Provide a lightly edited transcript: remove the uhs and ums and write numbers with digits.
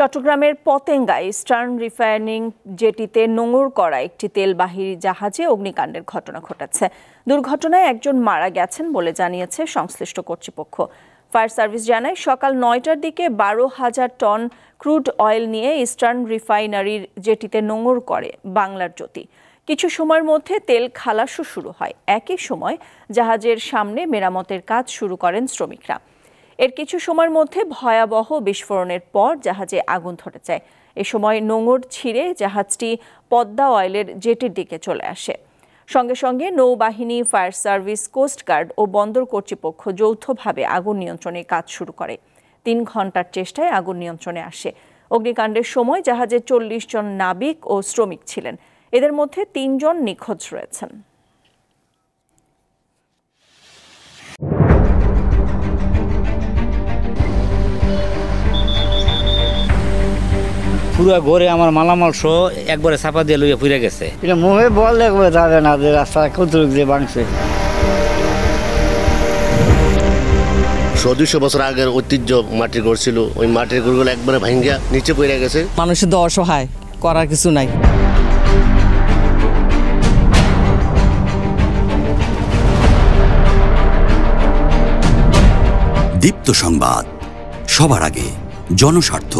চট্টগ্রামের পতেঙ্গায় eastern refining জেটিতে নোঙর করা একটি তেলবাহী জাহাজে অগ্নিকাণ্ডের ঘটনা ঘটেছে। দুর্ঘটনায় একজন মারা গেছেন বলে জানিয়েছে সংশ্লিষ্ট কর্তৃপক্ষ। ফায়ার সার্ভিস জানায় সকাল ৯টার দিকে ১২,০০০ টন ক্রুড অয়েল নিয়ে ইস্টার্ন রিফাইনারির জেটিতে নোঙর করে বাংলার জ্যোতি। কিছু সময়ের মধ্যে তেল খালাসও শুরু হয়। একই সময় জাহাজের সামনে মেরামতের কাজ শুরু করেন শ্রমিকরা। এর কিছু সময়ের মধ্যে ভয়াবহ বিস্ফোরণের পর জাহাজে আগুন ধরে যায়। এ সময় নোঙর ছিঁড়ে জাহাজটি পদ্মা অয়েলের জেটির দিকে চলে আসে। সঙ্গে সঙ্গে নৌবাহিনী, ফায়ার সার্ভিস, কোস্টগার্ড ও বন্দর কর্তৃপক্ষ যৌথভাবে আগুন নিয়ন্ত্রণের কাজ শুরু করে। ৩ ঘণ্টার চেষ্টায় আগুন নিয়ন্ত্রণে আসে। অগ্নিকাণ্ডের সময় জাহাজে ৪০ জন নাবিক ও শ্রমিক ছিলেন। এদের মধ্যে ৩ জন নিখোঁজ রয়েছেন। পুরো ঘরে আমার মালামাল সহ একবারে চাপা দিয়ে লইয়া পুড়ে গেছে। এটা মুখে বললে যাবে না যে রাস্তা কতটুকু দিয়ে ভাঙছে। ১২০০ বছর আগের ঐতিহ্য মাটির ঘর ছিল, ওই মাটির ঘরগুলো একবারে ভাঙ্গা নিচে পড়ে গেছে। মানুষের তো অসহায়, করার কিছু নাই। দীপ্ত সংবাদ, সবার আগে, জনস্বার্থ।